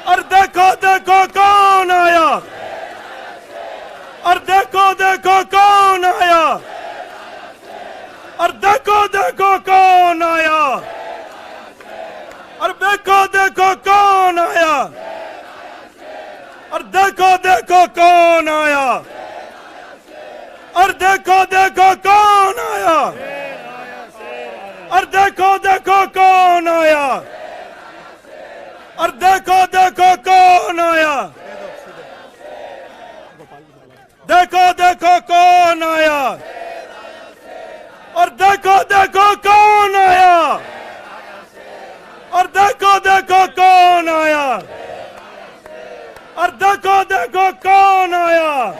और देखो देखो कौन आया, और देखो देखो कौन आया, और देखो देखो कौन आया, और देखो देखो कौन आया, और देखो देखो कौन आया, और देखो देखो कौन आया, और देखो देखो कौन आया, और देखो देखो कौन आया, देखो देखो कौन आया, और देखो देखो कौन आया, और देखो देखो कौन आया, और देखो देखो कौन आया।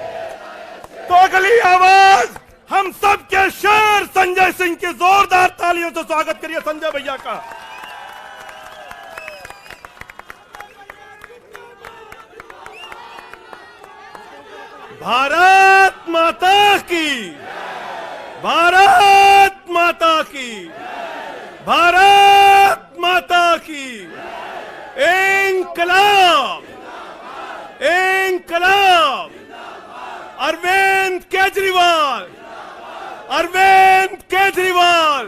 तो अगली आवाज हम सबके शेर संजय सिंह की जोरदार तालियों से स्वागत करिए संजय भैया का। भारत माता की, भारत माता की, भारत माता की। इंकलाब, इंकलाब। अरविंद केजरीवाल, अरविंद केजरीवाल,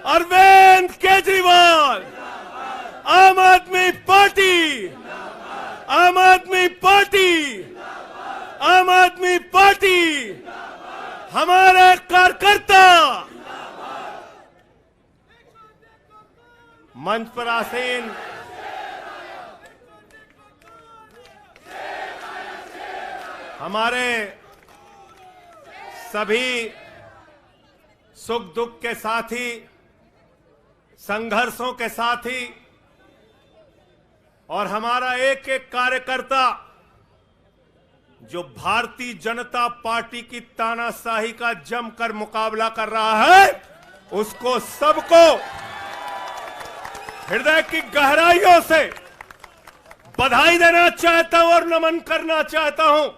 अरविंद केजरीवाल। आम आदमी पार्टी, आम आदमी पार्टी, आम आदमी पार्टी। हमारे कार्यकर्ता मंच पर आसीन हमारे सभी सुख दुख के साथी, संघर्षों के साथी और हमारा एक एक कार्यकर्ता जो भारतीय जनता पार्टी की तानाशाही का जमकर मुकाबला कर रहा है, उसको सबको हृदय की गहराइयों से बधाई देना चाहता हूं और नमन करना चाहता हूं।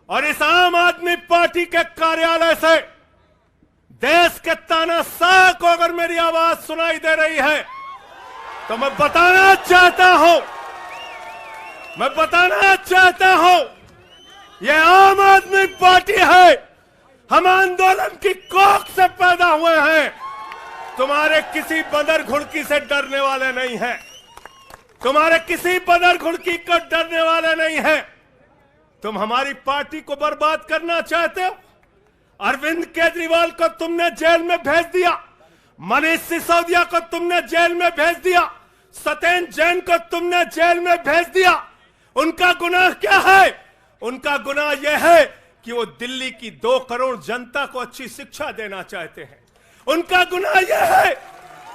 और इस आम आदमी पार्टी के कार्यालय से देश के तानाशाह को अगर मेरी आवाज सुनाई दे रही है तो मैं बताना चाहता हूं, मैं बताना चाहता हूं, यह आम आदमी पार्टी है। हम आंदोलन की कोख से पैदा हुए हैं। तुम्हारे किसी बंदर घुड़की से डरने वाले नहीं हैं, तुम्हारे किसी बंदर घुड़की को डरने वाले नहीं हैं। तुम हमारी पार्टी को बर्बाद करना चाहते हो। अरविंद केजरीवाल को तुमने जेल में भेज दिया, मनीष सिसोदिया को तुमने जेल में भेज दिया, सत्येंद्र जैन को तुमने जेल में भेज दिया। उनका गुनाह क्या है? उनका गुनाह यह है कि वो दिल्ली की 2 करोड़ जनता को अच्छी शिक्षा देना चाहते हैं। उनका गुनाह यह है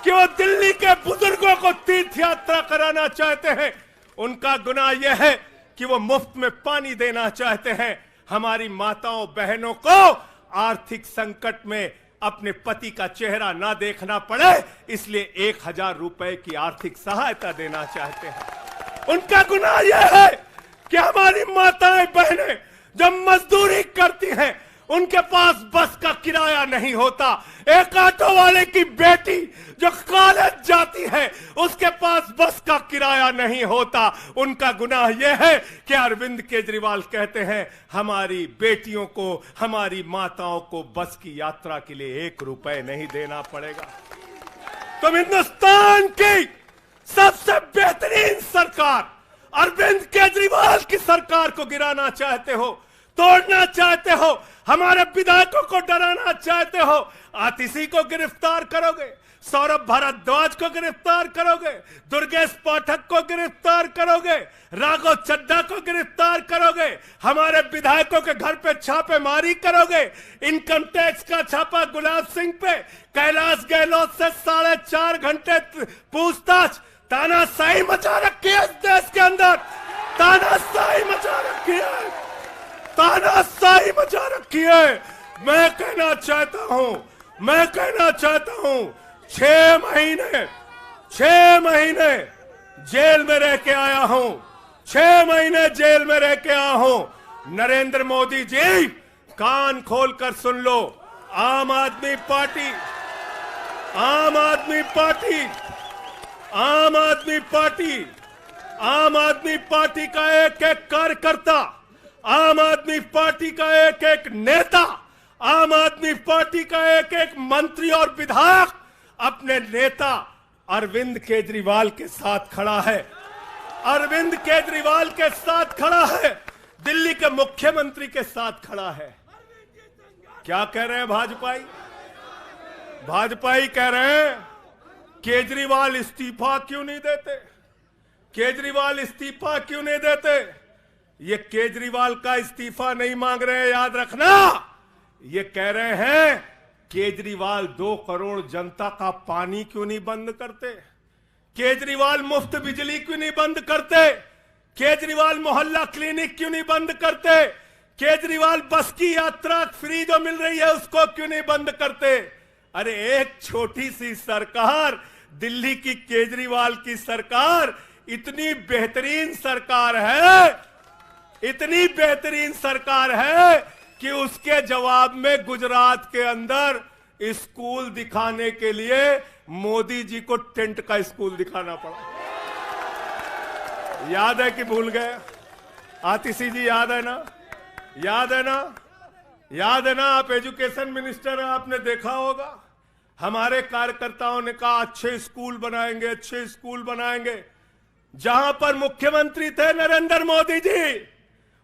कि वो दिल्ली के बुजुर्गों को तीर्थ यात्रा कराना चाहते हैं। उनका गुनाह यह है कि वो मुफ्त में पानी देना चाहते हैं। हमारी माताओं बहनों को आर्थिक संकट में अपने पति का चेहरा ना देखना पड़े, इसलिए 1000 रुपए की आर्थिक सहायता देना चाहते हैं। उनका गुनाह यह है कि हमारी माताएं बहनें जब मजदूरी करती हैं, उनके पास बस का किराया नहीं होता। एक ऑटो वाले की बेटी जो कॉलेज जाती है, उसके पास बस का किराया नहीं होता। उनका गुनाह यह है कि अरविंद केजरीवाल कहते हैं हमारी बेटियों को, हमारी माताओं को बस की यात्रा के लिए 1 रुपए नहीं देना पड़ेगा। तुम हिंदुस्तान की सबसे बेहतरीन सरकार अरविंद केजरीवाल की सरकार को गिराना चाहते हो, तोड़ना चाहते हो, हमारे विधायकों को डराना चाहते हो। आतिशी को गिरफ्तार करोगे, सौरभ भारद्वाज को गिरफ्तार करोगे, दुर्गेश पाठक को गिरफ्तार करोगे, राघव चड्ढा को गिरफ्तार करोगे, हमारे विधायकों के घर पे छापेमारी करोगे, इनकम टैक्स का छापा गुलाब सिंह पे, कैलाश गहलोत से 4.5 घंटे पूछताछ। तानाशाही मचा रखी है इस देश के अंदर, तानाशाही मचा रखी है, तानाशाही मचा रखी है। मैं कहना चाहता हूं, मैं कहना चाहता हूं, 6 महीने जेल में रह के आया हूं, 6 महीने जेल में रह के आया हूं। नरेंद्र मोदी जी, कान खोलकर सुन लो, आम आदमी पार्टी, आम आदमी पार्टी, आम आदमी पार्टी आम आदमी पार्टी का एक एक कार्यकर्ता, आम आदमी पार्टी का एक एक नेता, आम आदमी पार्टी का एक एक मंत्री और विधायक अपने नेता अरविंद केजरीवाल के साथ खड़ा है। अरविंद केजरीवाल के साथ खड़ा है, दिल्ली के मुख्यमंत्री के साथ खड़ा है। क्या कह रहे हैं भाजपाई? भाजपाई कह रहे हैं केजरीवाल इस्तीफा क्यों नहीं देते, केजरीवाल इस्तीफा क्यों नहीं देते। ये केजरीवाल का इस्तीफा नहीं मांग रहे हैं, याद रखना। ये कह रहे हैं केजरीवाल 2 करोड़ जनता का पानी क्यों नहीं बंद करते, केजरीवाल मुफ्त बिजली क्यों नहीं बंद करते, केजरीवाल मोहल्ला क्लिनिक क्यों नहीं बंद करते, केजरीवाल बस की यात्रा फ्री जो मिल रही है उसको क्यों नहीं बंद करते। अरे एक छोटी सी सरकार, दिल्ली की केजरीवाल की सरकार इतनी बेहतरीन सरकार है, इतनी बेहतरीन सरकार है कि उसके जवाब में गुजरात के अंदर स्कूल दिखाने के लिए मोदी जी को टेंट का स्कूल दिखाना पड़ा। याद है कि भूल गए? आतिशी जी याद है ना? याद है ना? याद है ना? आप एजुकेशन मिनिस्टर हैं, आपने देखा होगा। हमारे कार्यकर्ताओं ने कहा अच्छे स्कूल बनाएंगे, अच्छे स्कूल बनाएंगे। जहां पर मुख्यमंत्री थे नरेंद्र मोदी जी,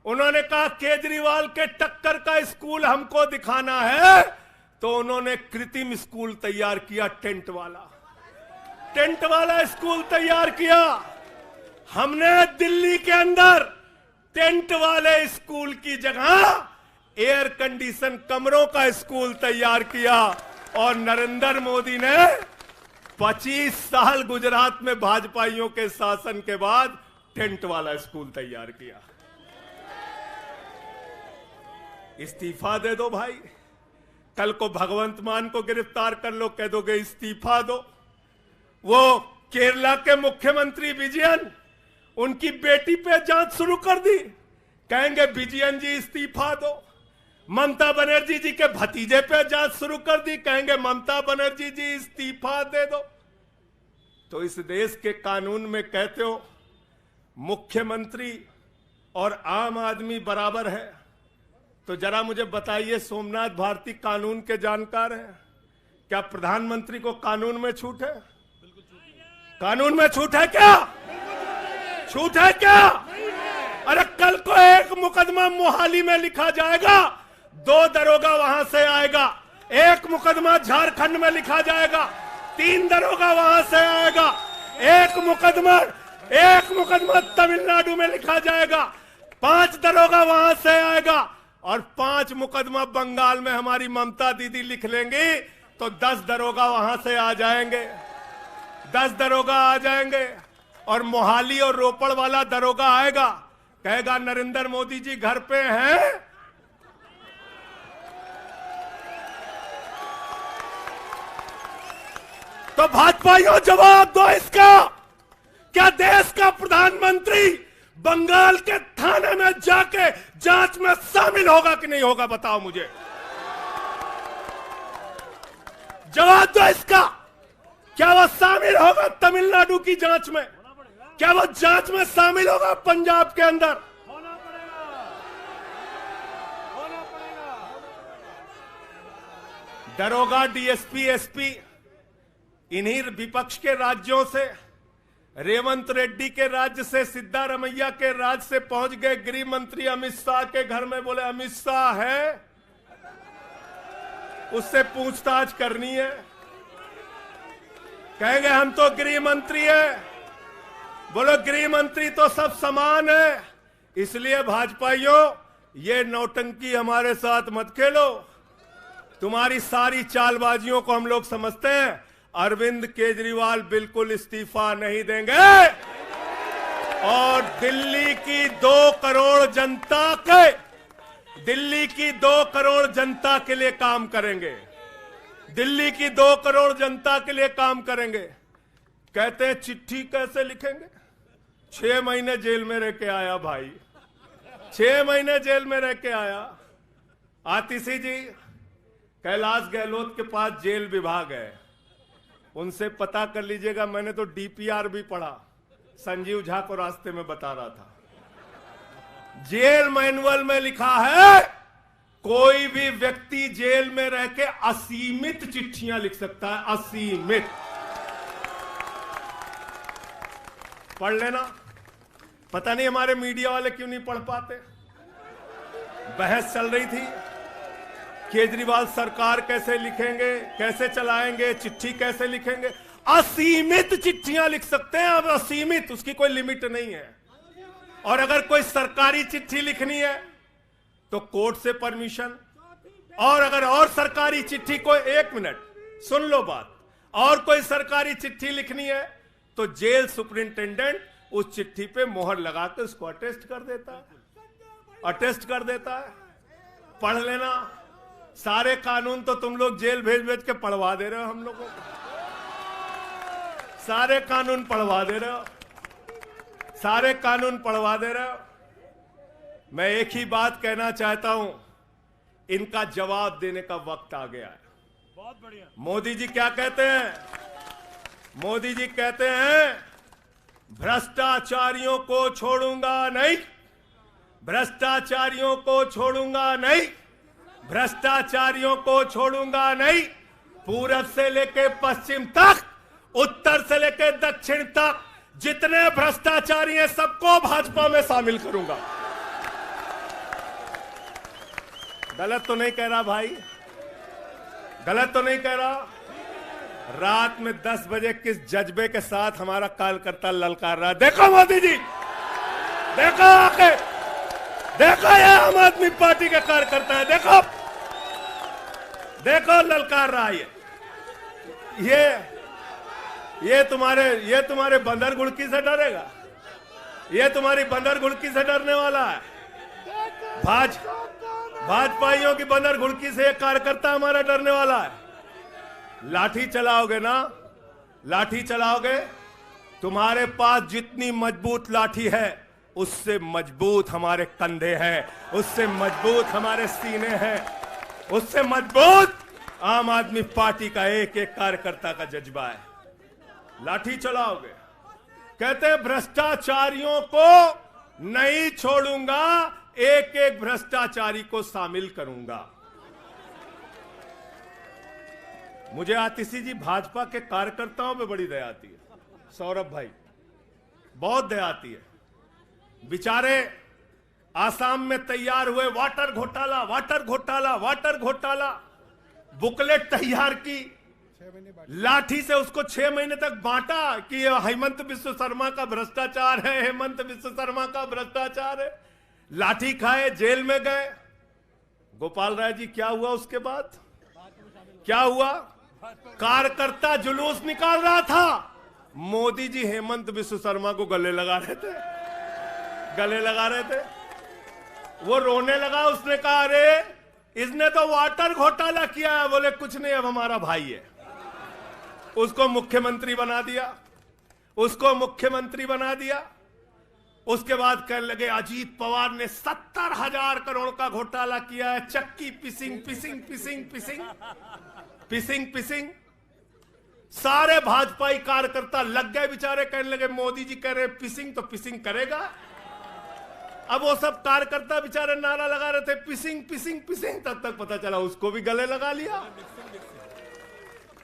उन्होंने कहा केजरीवाल के टक्कर का स्कूल हमको दिखाना है, तो उन्होंने कृत्रिम स्कूल तैयार किया, टेंट वाला स्कूल तैयार किया। हमने दिल्ली के अंदर टेंट वाले स्कूल की जगह एयर कंडीशन कमरों का स्कूल तैयार किया। और नरेंद्र मोदी ने 25 साल गुजरात में भाजपाइयों के शासन के बाद टेंट वाला स्कूल तैयार किया। इस्तीफा दे दो भाई, कल को भगवंत मान को गिरफ्तार कर लो, कह दोगे इस्तीफा दो। वो केरला के मुख्यमंत्री विजयन, उनकी बेटी पे जांच शुरू कर दी, कहेंगे विजयन जी इस्तीफा दो। ममता बनर्जी जी के भतीजे पे जांच शुरू कर दी, कहेंगे ममता बनर्जी जी इस्तीफा दे दो। तो इस देश के कानून में कहते हो मुख्यमंत्री और आम आदमी बराबर है, तो जरा मुझे बताइए, सोमनाथ भारती कानून के जानकार हैं, क्या प्रधानमंत्री को कानून में छूट है? कानून में छूट है क्या? छूट है क्या? अरे कल को एक मुकदमा मोहाली में लिखा जाएगा, 2 दरोगा वहां से आएगा, एक मुकदमा झारखंड में लिखा जाएगा, 3 दरोगा वहां से आएगा, एक मुकदमा तमिलनाडु में लिखा जाएगा, 5 दरोगा वहां से आएगा, और 5 मुकदमा बंगाल में हमारी ममता दीदी लिख लेंगी, तो 10 दरोगा वहां से आ जाएंगे, 10 दरोगा आ जाएंगे। और मोहाली और रोपड़ वाला दरोगा आएगा, कहेगा नरेंद्र मोदी जी घर पे हैं। तो भाजपाइयों जवाब दो इसका, क्या देश का प्रधानमंत्री बंगाल के थाने में जाके जांच में शामिल होगा कि नहीं होगा? बताओ मुझे, जवाब दो इसका। क्या वो शामिल होगा तमिलनाडु की जांच में? क्या वो जांच में शामिल होगा पंजाब के अंदर? दरोगा, डीएसपी, एसपी इन्हीं विपक्ष के राज्यों से, रेवंत रेड्डी के राज्य से, सिद्धारमैया के राज्य से पहुंच गए गृह मंत्री अमित शाह के घर में। बोले अमित शाह है, उससे पूछताछ करनी है। कहेंगे हम तो गृह मंत्री है। बोलो गृह मंत्री तो सब समान है। इसलिए भाजपाइयों, ये नौटंकी हमारे साथ मत खेलो। तुम्हारी सारी चालबाजियों को हम लोग समझते हैं। अरविंद केजरीवाल बिल्कुल इस्तीफा नहीं देंगे और दिल्ली की 2 करोड़ जनता के लिए काम करेंगे। दिल्ली की 2 करोड़ जनता के लिए काम करेंगे। कहते हैं चिट्ठी कैसे लिखेंगे? 6 महीने जेल में रह के आया भाई, 6 महीने जेल में रह के आया। आतिशी जी, कैलाश गहलोत के पास जेल विभाग है, उनसे पता कर लीजिएगा। मैंने तो डीपीआर भी पढ़ा, संजीव झा को रास्ते में बता रहा था, जेल मैनुअल में लिखा है कोई भी व्यक्ति जेल में रह के असीमित चिट्ठियां लिख सकता है, असीमित। पढ़ लेना। पता नहीं हमारे मीडिया वाले क्यों नहीं पढ़ पाते। बहस चल रही थी, केजरीवाल सरकार कैसे लिखेंगे, कैसे चलाएंगे, चिट्ठी कैसे लिखेंगे। असीमित चिट्ठियां लिख सकते हैं अब, असीमित, उसकी कोई लिमिट नहीं है। और अगर कोई सरकारी चिट्ठी लिखनी है तो कोर्ट से परमिशन, और अगर और सरकारी चिट्ठी को, 1 मिनट सुन लो बात, और कोई सरकारी चिट्ठी लिखनी है तो जेल सुपरिंटेंडेंट उस चिट्ठी पे मोहर लगा के उसको अटेस्ट कर देता है, अटेस्ट कर देता है। पढ़ लेना। सारे कानून तो तुम लोग जेल भेज भेज के पढ़वा दे रहे हो हम लोगों को, सारे कानून पढ़वा दे रहे हो, सारे कानून पढ़वा दे रहे हो। मैं एक ही बात कहना चाहता हूं, इनका जवाब देने का वक्त आ गया है। बहुत बढ़िया। मोदी जी क्या कहते हैं? मोदी जी कहते हैं भ्रष्टाचारियों को छोड़ूंगा नहीं, भ्रष्टाचारियों को छोड़ूंगा नहीं, भ्रष्टाचारियों को छोड़ूंगा नहीं। पूरब से लेके पश्चिम तक, उत्तर से लेके दक्षिण तक जितने भ्रष्टाचारी हैं सबको भाजपा में शामिल करूंगा। गलत तो नहीं कह रहा भाई? गलत तो नहीं कह रहा? रात में 10 बजे किस जज्बे के साथ हमारा कार्यकर्ता ललकार रहा है। देखो मोदी जी, देखो आके, देखो ये आम आदमी पार्टी के कार्यकर्ता है, देखो देखो ललकार रहा है। ये तुम्हारे बंदर गुड़की से डरेगा? ये तुम्हारी बंदर गुड़की से डरने वाला है? भाजपाइयों की बंदर गुड़की से एक कार्यकर्ता हमारा डरने वाला है? लाठी चलाओगे ना, लाठी चलाओगे। तुम्हारे पास जितनी मजबूत लाठी है उससे मजबूत हमारे कंधे हैं, उससे मजबूत हमारे सीने हैं, उससे मजबूत आम आदमी पार्टी का एक एक कार्यकर्ता का जज्बा है। लाठी चलाओगे। कहते हैं भ्रष्टाचारियों को नहीं छोड़ूंगा, एक एक भ्रष्टाचारी को शामिल करूंगा। मुझे आतिशी जी भाजपा के कार्यकर्ताओं पे बड़ी दया आती है, सौरभ भाई, बहुत दया आती है। बेचारे आसाम में तैयार हुए, वाटर घोटाला, वाटर घोटाला, वाटर घोटाला, बुकलेट तैयार की, लाठी से उसको 6 महीने तक बांटा कि ये हेमंत बिस्व शर्मा का भ्रष्टाचार है, हेमंत बिस्व शर्मा का भ्रष्टाचार है। लाठी खाए, जेल में गए। गोपाल राय जी क्या हुआ उसके बाद? क्या हुआ? कार्यकर्ता जुलूस निकाल रहा था, मोदी जी हेमंत बिस्व शर्मा को गले लगा रहे थे, गले लगा रहे थे। वो रोने लगा, उसने कहा अरे इसने तो वाटर घोटाला किया है। बोले कुछ नहीं, अब हमारा भाई है। उसको मुख्यमंत्री बना दिया, उसको मुख्यमंत्री बना दिया। उसके बाद कहने लगे अजीत पवार ने 70,000 करोड़ का घोटाला किया है, चक्की पिसिंग पिसिंग पिसिंग पिसिंग पिसिंग पिसिंग। सारे भाजपाई कार्यकर्ता लग गए बेचारे, कहने लगे मोदी जी कह रहे पिसिंग तो पिसिंग करेगा। अब वो सब कार्यकर्ता बेचारे नारा लगा रहे थे पिसिंग पिसिंग पिसिंग, तब तक पता चला उसको भी गले लगा लिया।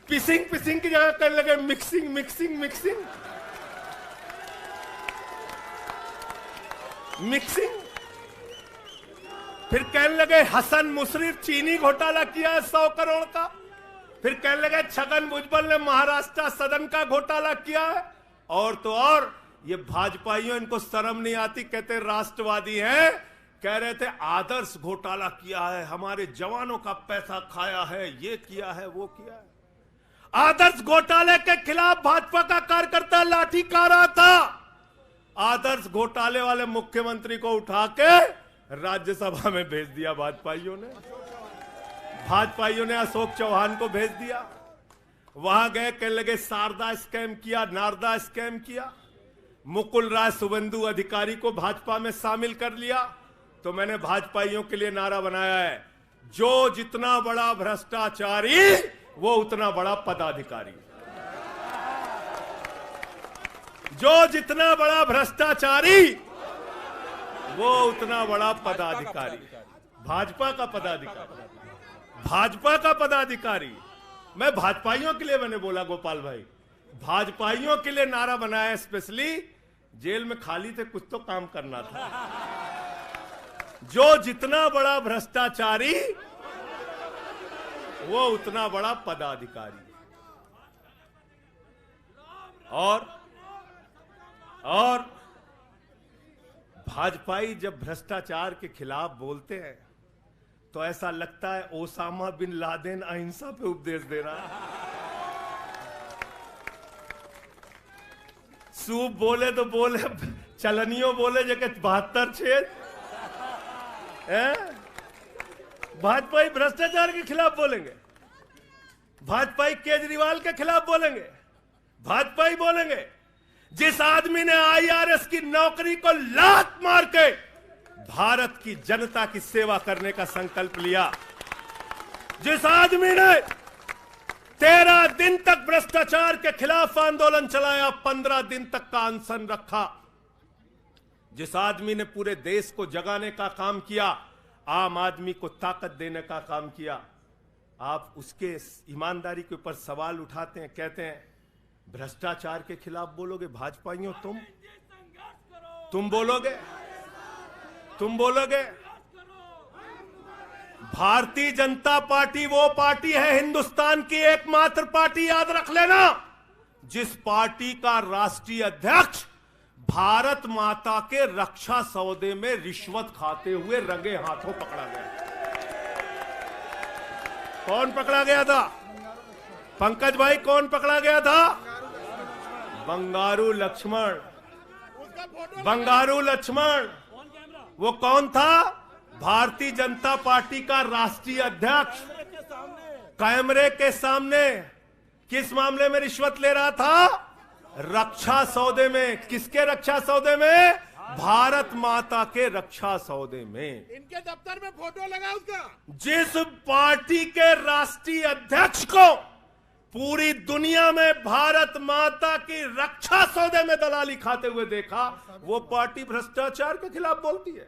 पिसिंग पिसिंग की जगह कहने लगे मिक्सिंग मिक्सिंग मिक्सिंग मिक्सिंग। फिर कहने लगे हसन मुशर्रफ चीनी घोटाला किया है 100 करोड़ का। फिर कहने लगे छगन भुजबल ने महाराष्ट्र सदन का घोटाला किया है। और तो और ये भाजपाइयों, इनको शर्म नहीं आती, कहते राष्ट्रवादी हैं, कह रहे थे आदर्श घोटाला किया है, हमारे जवानों का पैसा खाया है, ये किया है, वो किया है। आदर्श घोटाले के खिलाफ भाजपा का कार्यकर्ता लाठी खा रहा था। आदर्श घोटाले वाले मुख्यमंत्री को उठा के राज्यसभा में भेज दिया भाजपाइयों ने। भाजपाइयों ने अशोक चौहान को भेज दिया। वहां गए, कहने लगे शारदा स्कैम किया, नारदा स्कैम किया। मुकुल राय शुभेंदु अधिकारी को भाजपा में शामिल कर लिया। तो मैंने भाजपाइयों के लिए नारा बनाया है, जो जितना बड़ा भ्रष्टाचारी वो उतना बड़ा पदाधिकारी। जो जितना बड़ा भ्रष्टाचारी वो उतना बड़ा पदाधिकारी। भाजपा का पदाधिकारी, भाजपा का पदाधिकारी। मैं भाजपाइयों के लिए मैंने बोला गोपाल भाई, भाजपाइयों के लिए नारा बनाया स्पेशली। जेल में खाली थे, कुछ तो काम करना था। जो जितना बड़ा भ्रष्टाचारी वो उतना बड़ा पदाधिकारी। और भाजपाई जब भ्रष्टाचार के खिलाफ बोलते हैं तो ऐसा लगता है ओसामा बिन लादेन अहिंसा पे उपदेश दे रहा है। सूप बोले तो बोले, चलनियों बोले जगह 72 छेद। भाजपाई भ्रष्टाचार के खिलाफ बोलेंगे, भाजपाई केजरीवाल के खिलाफ बोलेंगे, भाजपाई बोलेंगे जिस आदमी ने आईआरएस की नौकरी को लात मार के भारत की जनता की सेवा करने का संकल्प लिया, जिस आदमी ने 13 दिन तक भ्रष्टाचार के खिलाफ आंदोलन चलाया, 15 दिन तक का अनशन रखा, जिस आदमी ने पूरे देश को जगाने का काम किया, आम आदमी को ताकत देने का काम किया, आप उसके ईमानदारी के ऊपर सवाल उठाते हैं, कहते हैं भ्रष्टाचार के खिलाफ बोलोगे। भाजपाइयों तुम बोलोगे, तुम बोलोगे। भारतीय जनता पार्टी वो पार्टी है हिंदुस्तान की एकमात्र पार्टी, याद रख लेना, जिस पार्टी का राष्ट्रीय अध्यक्ष भारत माता के रक्षा सौदे में रिश्वत खाते हुए रंगे हाथों पकड़ा गया। कौन पकड़ा गया था? पंकज भाई, कौन पकड़ा गया था? बंगारू लक्ष्मण। बंगारू लक्ष्मण वो कौन था? भारतीय जनता पार्टी का राष्ट्रीय अध्यक्ष। कैमरे के सामने किस मामले में रिश्वत ले रहा था? रक्षा सौदे में। किसके रक्षा सौदे में? भारत माता के रक्षा सौदे में। इनके दफ्तर में फोटो लगा उसका। जिस पार्टी के राष्ट्रीय अध्यक्ष को पूरी दुनिया में भारत माता की रक्षा सौदे में दलाली खाते हुए देखा, वो पार्टी भ्रष्टाचार के खिलाफ बोलती है।